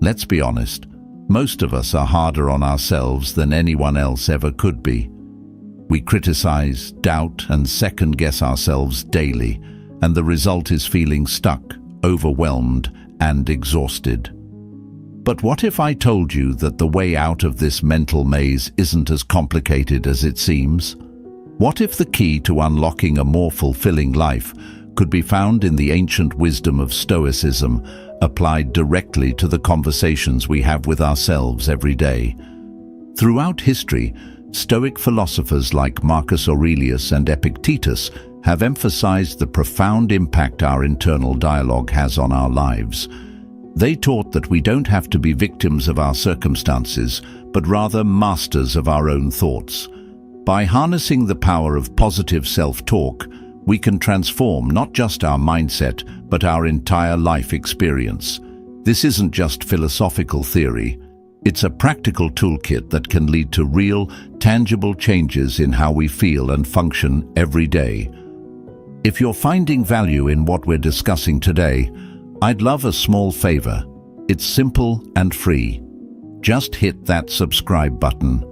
Let's be honest, most of us are harder on ourselves than anyone else ever could be. We criticize, doubt, and second-guess ourselves daily, and the result is feeling stuck, overwhelmed, and exhausted. But what if I told you that the way out of this mental maze isn't as complicated as it seems? What if the key to unlocking a more fulfilling life could be found in the ancient wisdom of Stoicism, applied directly to the conversations we have with ourselves every day? Throughout history, Stoic philosophers like Marcus Aurelius and Epictetus have emphasized the profound impact our internal dialogue has on our lives. They taught that we don't have to be victims of our circumstances, but rather masters of our own thoughts. By harnessing the power of positive self-talk, we can transform not just our mindset, but our entire life experience. This isn't just philosophical theory. It's a practical toolkit that can lead to real, tangible changes in how we feel and function every day. If you're finding value in what we're discussing today, I'd love a small favor. It's simple and free. Just hit that subscribe button.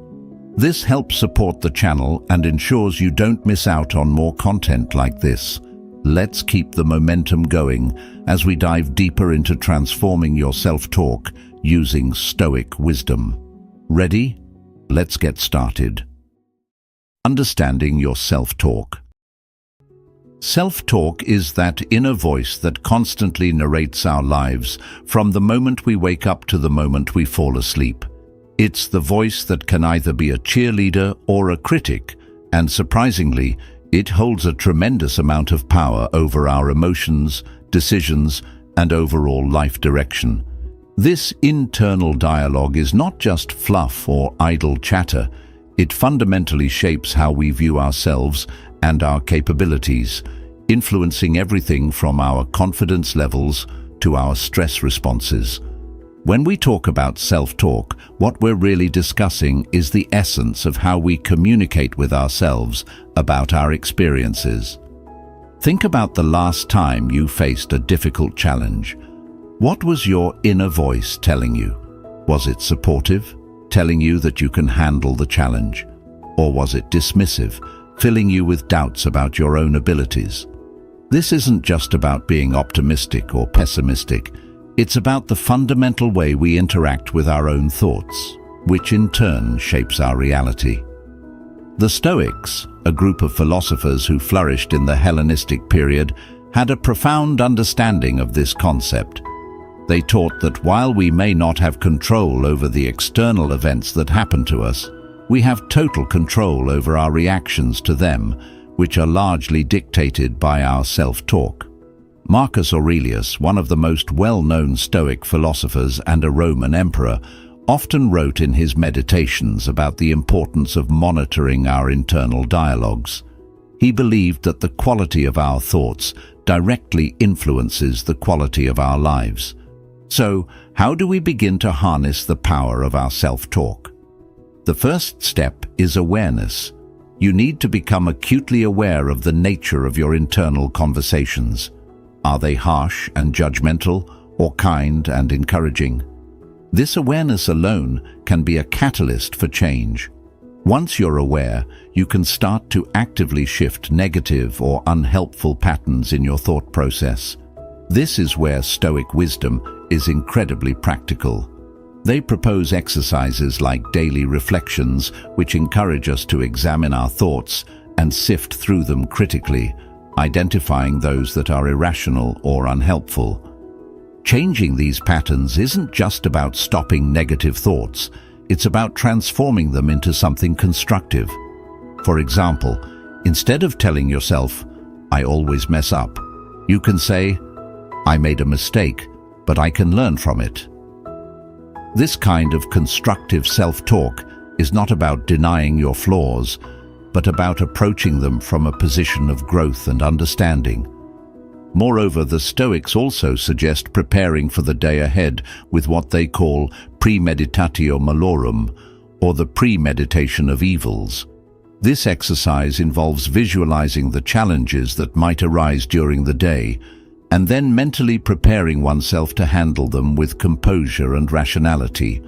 This helps support the channel and ensures you don't miss out on more content like this. Let's keep the momentum going as we dive deeper into transforming your self-talk using Stoic wisdom. Ready? Let's get started. Understanding your self-talk. Self-talk is that inner voice that constantly narrates our lives from the moment we wake up to the moment we fall asleep. It's the voice that can either be a cheerleader or a critic, and surprisingly, it holds a tremendous amount of power over our emotions, decisions, and overall life direction. This internal dialogue is not just fluff or idle chatter. It fundamentally shapes how we view ourselves and our capabilities, influencing everything from our confidence levels to our stress responses. When we talk about self-talk, what we're really discussing is the essence of how we communicate with ourselves about our experiences. Think about the last time you faced a difficult challenge. What was your inner voice telling you? Was it supportive, telling you that you can handle the challenge? Or was it dismissive, filling you with doubts about your own abilities? This isn't just about being optimistic or pessimistic. It's about the fundamental way we interact with our own thoughts, which in turn shapes our reality. The Stoics, a group of philosophers who flourished in the Hellenistic period, had a profound understanding of this concept. They taught that while we may not have control over the external events that happen to us, we have total control over our reactions to them, which are largely dictated by our self-talk. Marcus Aurelius, one of the most well-known Stoic philosophers and a Roman emperor, often wrote in his meditations about the importance of monitoring our internal dialogues. He believed that the quality of our thoughts directly influences the quality of our lives. So, how do we begin to harness the power of our self-talk? The first step is awareness. You need to become acutely aware of the nature of your internal conversations. Are they harsh and judgmental, or kind and encouraging? This awareness alone can be a catalyst for change. Once you're aware, you can start to actively shift negative or unhelpful patterns in your thought process. This is where Stoic wisdom is incredibly practical. They propose exercises like daily reflections, which encourage us to examine our thoughts and sift through them critically, identifying those that are irrational or unhelpful. Changing these patterns isn't just about stopping negative thoughts, it's about transforming them into something constructive. For example, instead of telling yourself, "I always mess up," you can say, "I made a mistake, but I can learn from it." This kind of constructive self-talk is not about denying your flaws, but about approaching them from a position of growth and understanding. Moreover, the Stoics also suggest preparing for the day ahead with what they call premeditatio malorum, or the premeditation of evils. This exercise involves visualizing the challenges that might arise during the day, and then mentally preparing oneself to handle them with composure and rationality.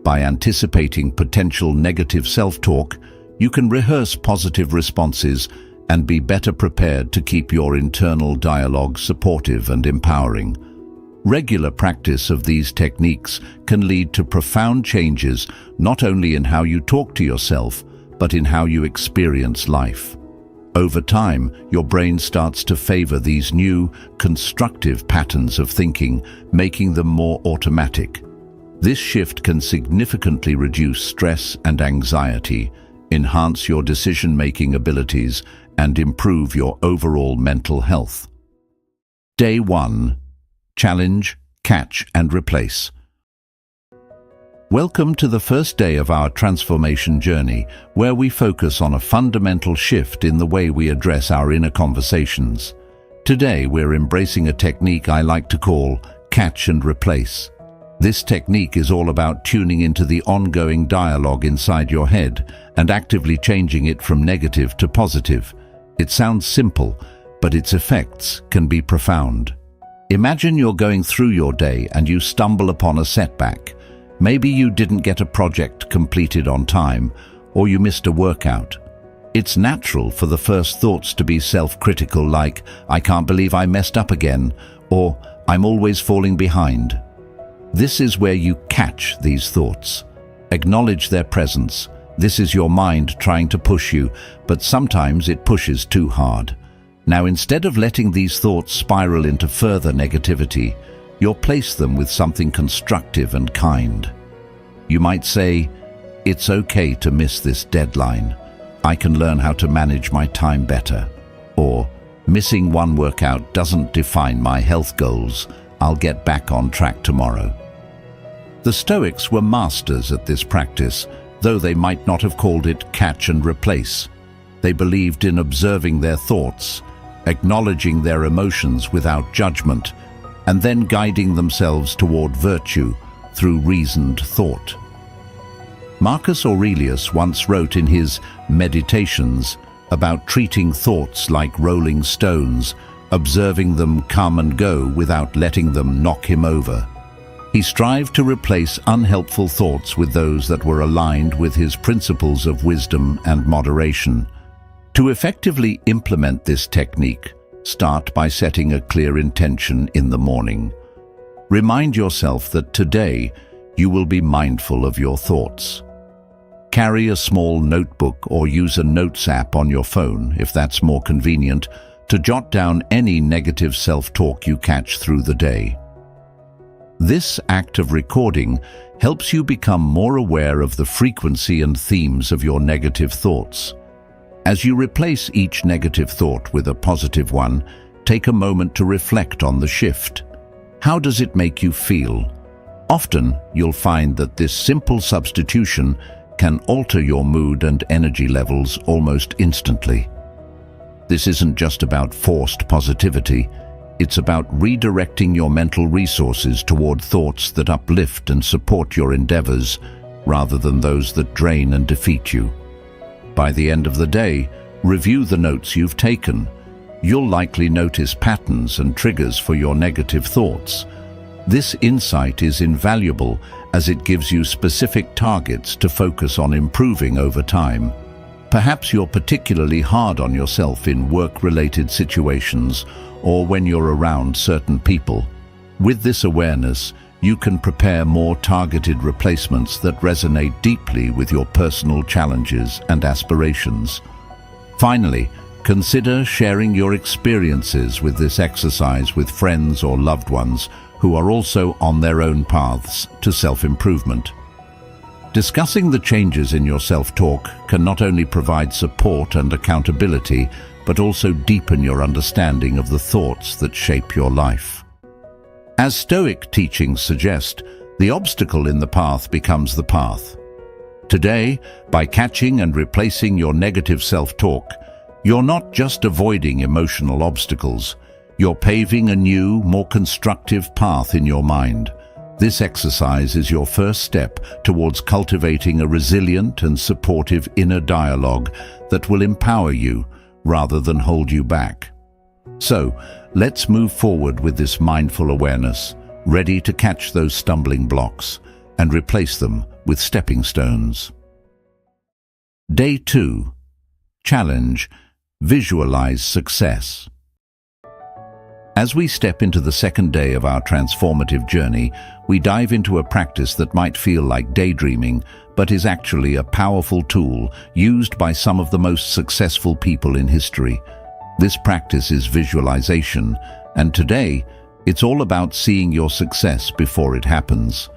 By anticipating potential negative self-talk, you can rehearse positive responses and be better prepared to keep your internal dialogue supportive and empowering. Regular practice of these techniques can lead to profound changes not only in how you talk to yourself, but in how you experience life. Over time, your brain starts to favor these new, constructive patterns of thinking, making them more automatic. This shift can significantly reduce stress and anxiety, enhance your decision-making abilities, and improve your overall mental health. Day 1. Challenge, catch, and replace. Welcome to the first day of our transformation journey, where we focus on a fundamental shift in the way we address our inner conversations. Today, we're embracing a technique I like to call catch and replace. This technique is all about tuning into the ongoing dialogue inside your head and actively changing it from negative to positive. It sounds simple, but its effects can be profound. Imagine you're going through your day and you stumble upon a setback. Maybe you didn't get a project completed on time, or you missed a workout. It's natural for the first thoughts to be self-critical, like, "I can't believe I messed up again," or "I'm always falling behind." This is where you catch these thoughts. Acknowledge their presence. This is your mind trying to push you, but sometimes it pushes too hard. Now, instead of letting these thoughts spiral into further negativity, you'll place them with something constructive and kind. You might say, "It's okay to miss this deadline. I can learn how to manage my time better." Or, "Missing one workout doesn't define my health goals. I'll get back on track tomorrow." The Stoics were masters at this practice, though they might not have called it catch and replace. They believed in observing their thoughts, acknowledging their emotions without judgment, and then guiding themselves toward virtue through reasoned thought. Marcus Aurelius once wrote in his Meditations about treating thoughts like rolling stones, observing them come and go without letting them knock him over. He strived to replace unhelpful thoughts with those that were aligned with his principles of wisdom and moderation. To effectively implement this technique, start by setting a clear intention in the morning. Remind yourself that today you will be mindful of your thoughts. Carry a small notebook or use a notes app on your phone, if that's more convenient, to jot down any negative self-talk you catch through the day. This act of recording helps you become more aware of the frequency and themes of your negative thoughts. As you replace each negative thought with a positive one, take a moment to reflect on the shift. How does it make you feel? Often, you'll find that this simple substitution can alter your mood and energy levels almost instantly. This isn't just about forced positivity. It's about redirecting your mental resources toward thoughts that uplift and support your endeavors, rather than those that drain and defeat you. By the end of the day, review the notes you've taken. You'll likely notice patterns and triggers for your negative thoughts. This insight is invaluable as it gives you specific targets to focus on improving over time. Perhaps you're particularly hard on yourself in work-related situations or when you're around certain people. With this awareness, you can prepare more targeted replacements that resonate deeply with your personal challenges and aspirations. Finally, consider sharing your experiences with this exercise with friends or loved ones who are also on their own paths to self-improvement. Discussing the changes in your self-talk can not only provide support and accountability, but also deepen your understanding of the thoughts that shape your life. As Stoic teachings suggest, the obstacle in the path becomes the path. Today, by catching and replacing your negative self-talk, you're not just avoiding emotional obstacles, you're paving a new, more constructive path in your mind. This exercise is your first step towards cultivating a resilient and supportive inner dialogue that will empower you rather than hold you back. So, Let's move forward with this mindful awareness, ready to catch those stumbling blocks and replace them with stepping stones. Day 2. Challenge: visualize success. As we step into the second day of our transformative journey, we dive into a practice that might feel like daydreaming, but is actually a powerful tool used by some of the most successful people in history. This practice is visualization, and today, it's all about seeing your success before it happens.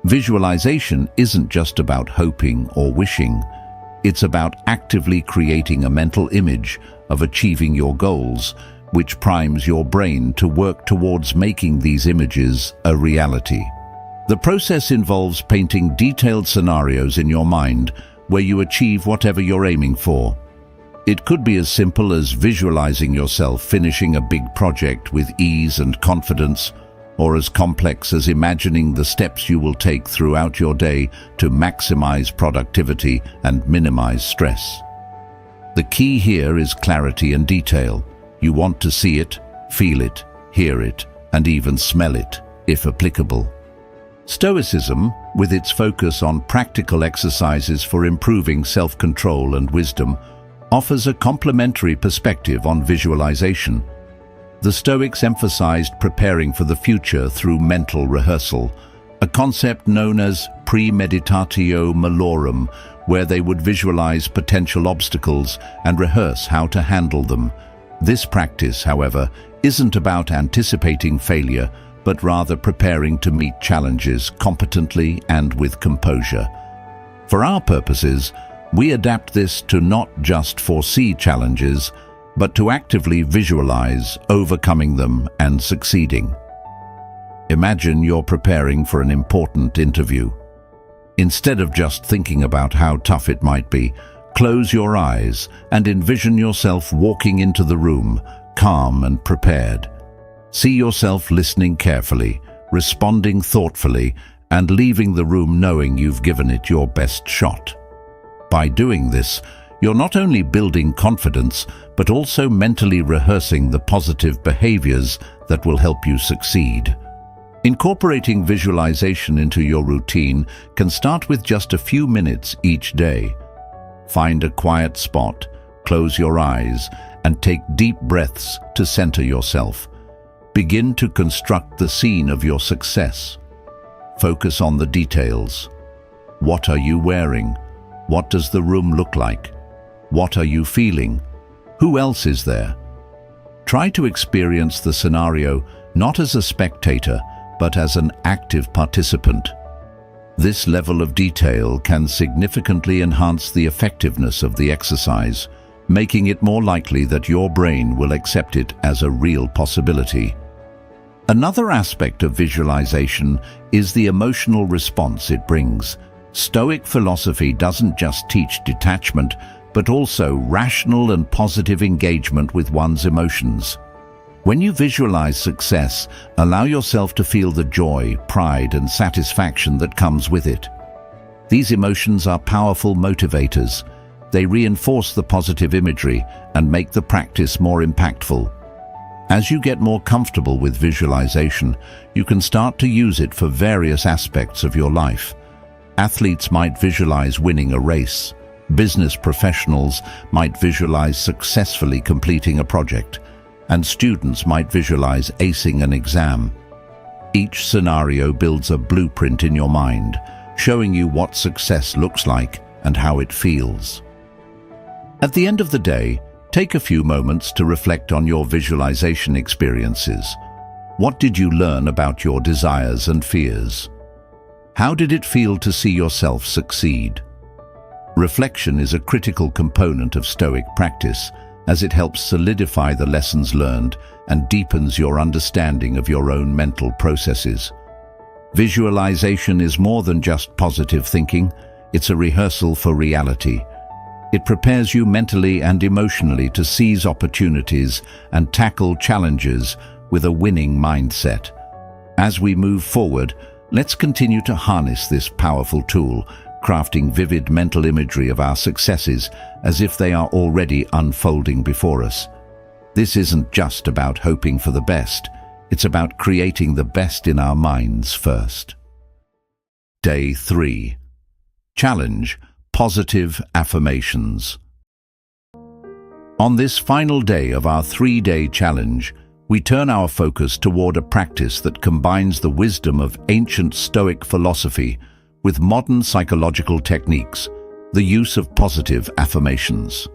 Visualization isn't just about hoping or wishing. It's about actively creating a mental image of achieving your goals, which primes your brain to work towards making these images a reality. The process involves painting detailed scenarios in your mind where you achieve whatever you're aiming for. It could be as simple as visualizing yourself finishing a big project with ease and confidence, or as complex as imagining the steps you will take throughout your day to maximize productivity and minimize stress. The key here is clarity and detail. You want to see it, feel it, hear it, and even smell it, if applicable. Stoicism, with its focus on practical exercises for improving self-control and wisdom, offers a complementary perspective on visualization. The Stoics emphasized preparing for the future through mental rehearsal, a concept known as premeditatio malorum, where they would visualize potential obstacles and rehearse how to handle them. This practice, however, isn't about anticipating failure, but rather preparing to meet challenges competently and with composure. For our purposes, we adapt this to not just foresee challenges, but to actively visualize overcoming them and succeeding. Imagine you're preparing for an important interview. Instead of just thinking about how tough it might be, close your eyes and envision yourself walking into the room, calm and prepared. See yourself listening carefully, responding thoughtfully, and leaving the room knowing you've given it your best shot. By doing this, you're not only building confidence, but also mentally rehearsing the positive behaviors that will help you succeed. Incorporating visualization into your routine can start with just a few minutes each day. Find a quiet spot, close your eyes, and take deep breaths to center yourself. Begin to construct the scene of your success. Focus on the details. What are you wearing? What does the room look like? What are you feeling? Who else is there? Try to experience the scenario not as a spectator, but as an active participant. This level of detail can significantly enhance the effectiveness of the exercise, making it more likely that your brain will accept it as a real possibility. Another aspect of visualization is the emotional response it brings. Stoic philosophy doesn't just teach detachment, but also rational and positive engagement with one's emotions. When you visualize success, allow yourself to feel the joy, pride, and satisfaction that comes with it. These emotions are powerful motivators. They reinforce the positive imagery and make the practice more impactful. As you get more comfortable with visualization, you can start to use it for various aspects of your life. Athletes might visualize winning a race. Business professionals might visualize successfully completing a project, and students might visualize acing an exam. Each scenario builds a blueprint in your mind, showing you what success looks like and how it feels. At the end of the day, take a few moments to reflect on your visualization experiences. What did you learn about your desires and fears? How did it feel to see yourself succeed? Reflection is a critical component of Stoic practice, as it helps solidify the lessons learned and deepens your understanding of your own mental processes. Visualization is more than just positive thinking, it's a rehearsal for reality. It prepares you mentally and emotionally to seize opportunities and tackle challenges with a winning mindset. As we move forward, let's continue to harness this powerful tool, crafting vivid mental imagery of our successes as if they are already unfolding before us. This isn't just about hoping for the best, it's about creating the best in our minds first. Day 3. Challenge: Positive Affirmations. On this final day of our 3-day challenge, we turn our focus toward a practice that combines the wisdom of ancient Stoic philosophy with modern psychological techniques: the use of positive affirmations.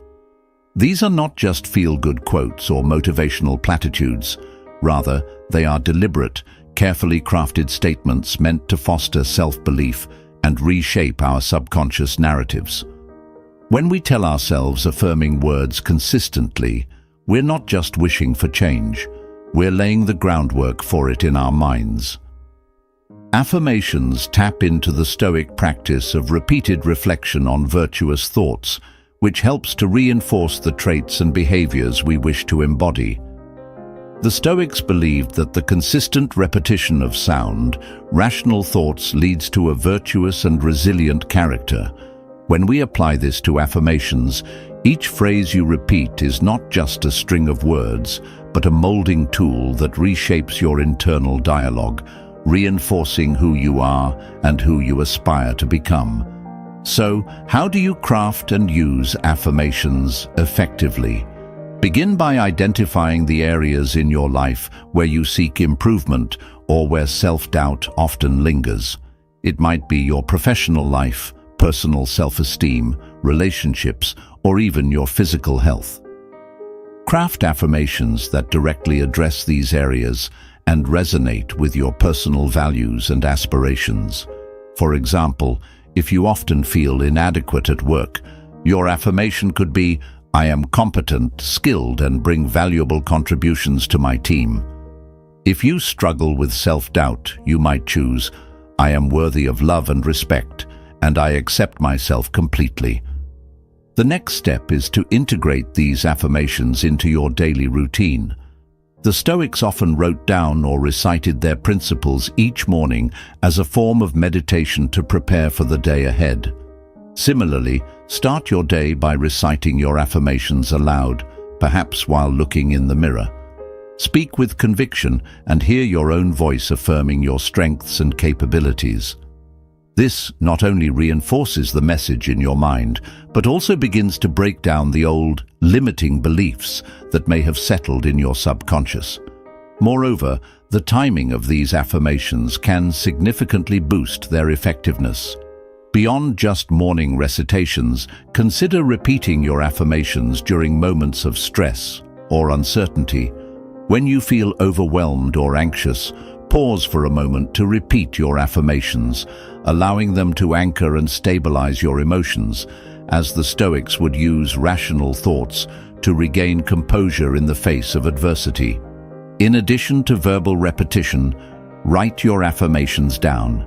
These are not just feel-good quotes or motivational platitudes. Rather, they are deliberate, carefully crafted statements meant to foster self-belief and reshape our subconscious narratives. When we tell ourselves affirming words consistently, we're not just wishing for change, we're laying the groundwork for it in our minds. Affirmations tap into the Stoic practice of repeated reflection on virtuous thoughts, which helps to reinforce the traits and behaviors we wish to embody. The Stoics believed that the consistent repetition of sound, rational thoughts leads to a virtuous and resilient character. When we apply this to affirmations, each phrase you repeat is not just a string of words, but a molding tool that reshapes your internal dialogue, reinforcing who you are and who you aspire to become. So, how do you craft and use affirmations effectively? Begin by identifying the areas in your life where you seek improvement or where self-doubt often lingers. It might be your professional life, personal self-esteem, relationships, or even your physical health. Craft affirmations that directly address these areas and resonate with your personal values and aspirations. For example, if you often feel inadequate at work, your affirmation could be, "I am competent, skilled, and bring valuable contributions to my team." If you struggle with self-doubt, you might choose, "I am worthy of love and respect, and I accept myself completely." The next step is to integrate these affirmations into your daily routine. The Stoics often wrote down or recited their principles each morning as a form of meditation to prepare for the day ahead. Similarly, start your day by reciting your affirmations aloud, perhaps while looking in the mirror. Speak with conviction and hear your own voice affirming your strengths and capabilities. This not only reinforces the message in your mind, but also begins to break down the old, limiting beliefs that may have settled in your subconscious. Moreover, the timing of these affirmations can significantly boost their effectiveness. Beyond just morning recitations, consider repeating your affirmations during moments of stress or uncertainty. When you feel overwhelmed or anxious, pause for a moment to repeat your affirmations, allowing them to anchor and stabilize your emotions, as the Stoics would use rational thoughts to regain composure in the face of adversity. In addition to verbal repetition, write your affirmations down.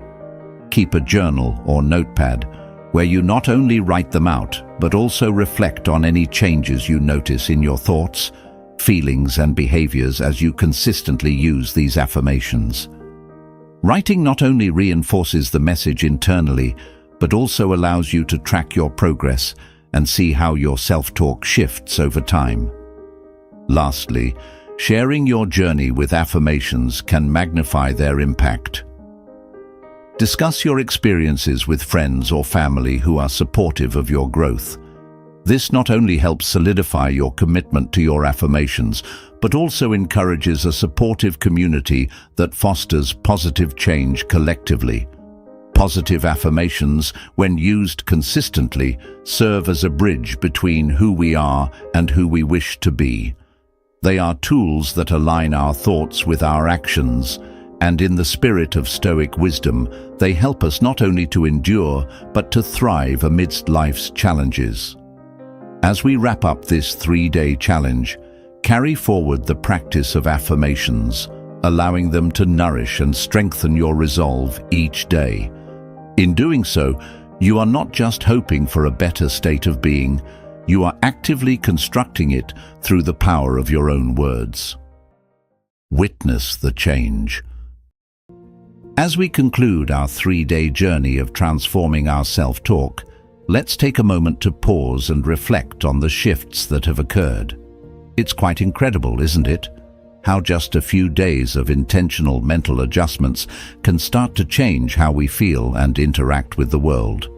Keep a journal or notepad where you not only write them out, but also reflect on any changes you notice in your thoughts, feelings, and behaviors as you consistently use these affirmations. Writing not only reinforces the message internally, but also allows you to track your progress and see how your self-talk shifts over time. Lastly, sharing your journey with affirmations can magnify their impact. Discuss your experiences with friends or family who are supportive of your growth. This not only helps solidify your commitment to your affirmations, but also encourages a supportive community that fosters positive change collectively. Positive affirmations, when used consistently, serve as a bridge between who we are and who we wish to be. They are tools that align our thoughts with our actions, and in the spirit of Stoic wisdom, they help us not only to endure, but to thrive amidst life's challenges. As we wrap up this 3-day challenge, carry forward the practice of affirmations, allowing them to nourish and strengthen your resolve each day. In doing so, you are not just hoping for a better state of being, you are actively constructing it through the power of your own words. Witness the change. As we conclude our 3-day journey of transforming our self-talk, let's take a moment to pause and reflect on the shifts that have occurred. It's quite incredible, isn't it? How just a few days of intentional mental adjustments can start to change how we feel and interact with the world.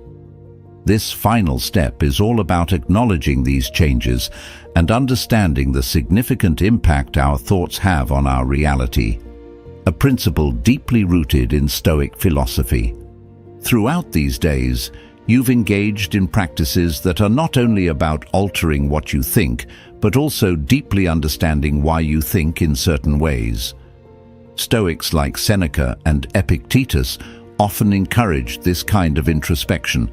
This final step is all about acknowledging these changes and understanding the significant impact our thoughts have on our reality, a principle deeply rooted in Stoic philosophy. Throughout these days, you've engaged in practices that are not only about altering what you think, but also deeply understanding why you think in certain ways. Stoics like Seneca and Epictetus often encouraged this kind of introspection,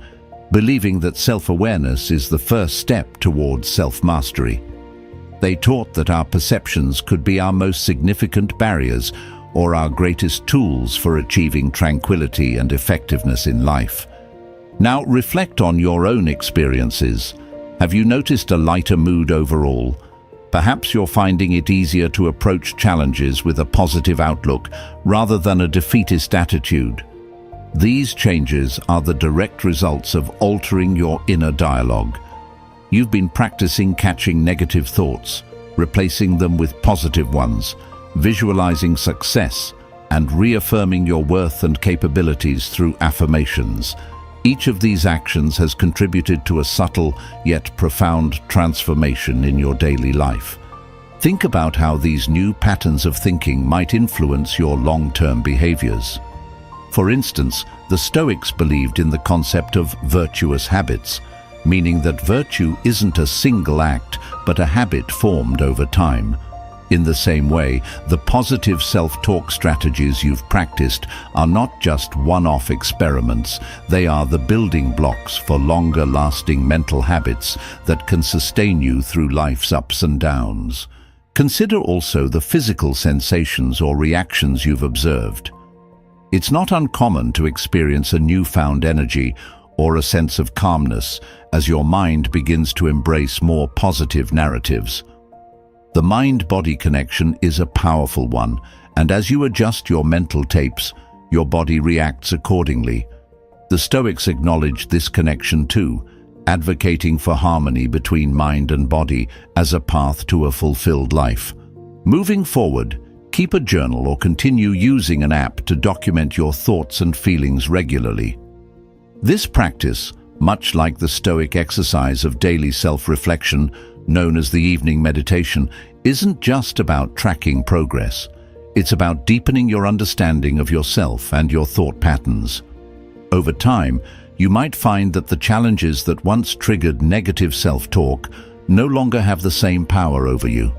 believing that self-awareness is the first step towards self-mastery. They taught that our perceptions could be our most significant barriers or our greatest tools for achieving tranquility and effectiveness in life. Now reflect on your own experiences. Have you noticed a lighter mood overall? Perhaps you're finding it easier to approach challenges with a positive outlook rather than a defeatist attitude. These changes are the direct results of altering your inner dialogue. You've been practicing catching negative thoughts, replacing them with positive ones, visualizing success, and reaffirming your worth and capabilities through affirmations. Each of these actions has contributed to a subtle yet profound transformation in your daily life. Think about how these new patterns of thinking might influence your long-term behaviors. For instance, the Stoics believed in the concept of virtuous habits, meaning that virtue isn't a single act, but a habit formed over time. In the same way, the positive self-talk strategies you've practiced are not just one-off experiments. They are the building blocks for longer-lasting mental habits that can sustain you through life's ups and downs. Consider also the physical sensations or reactions you've observed. It's not uncommon to experience a newfound energy or a sense of calmness as your mind begins to embrace more positive narratives. The mind-body connection is a powerful one, and as you adjust your mental tapes, your body reacts accordingly. The Stoics acknowledged this connection too, advocating for harmony between mind and body as a path to a fulfilled life. Moving forward, keep a journal or continue using an app to document your thoughts and feelings regularly. This practice, much like the Stoic exercise of daily self-reflection, known as the evening meditation, isn't just about tracking progress. It's about deepening your understanding of yourself and your thought patterns. Over time, you might find that the challenges that once triggered negative self-talk no longer have the same power over you.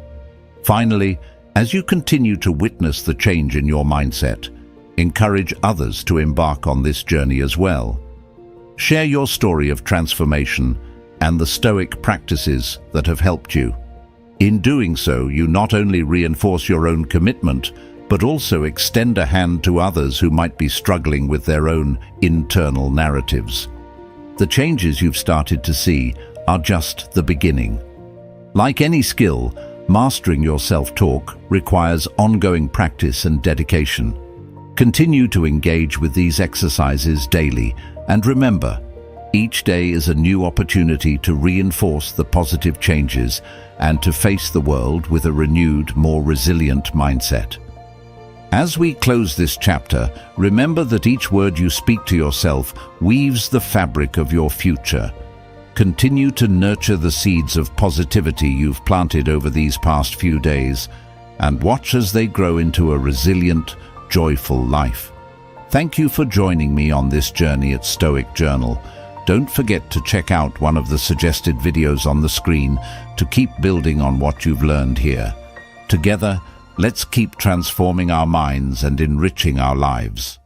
Finally, as you continue to witness the change in your mindset, encourage others to embark on this journey as well. Share your story of transformation and the Stoic practices that have helped you. In doing so, you not only reinforce your own commitment, but also extend a hand to others who might be struggling with their own internal narratives. The changes you've started to see are just the beginning. Like any skill, mastering your self-talk requires ongoing practice and dedication. Continue to engage with these exercises daily, and remember, each day is a new opportunity to reinforce the positive changes and to face the world with a renewed, more resilient mindset. As we close this chapter, remember that each word you speak to yourself weaves the fabric of your future. Continue to nurture the seeds of positivity you've planted over these past few days, and watch as they grow into a resilient, joyful life. Thank you for joining me on this journey at Stoic Journal. Don't forget to check out one of the suggested videos on the screen to keep building on what you've learned here. Together, let's keep transforming our minds and enriching our lives.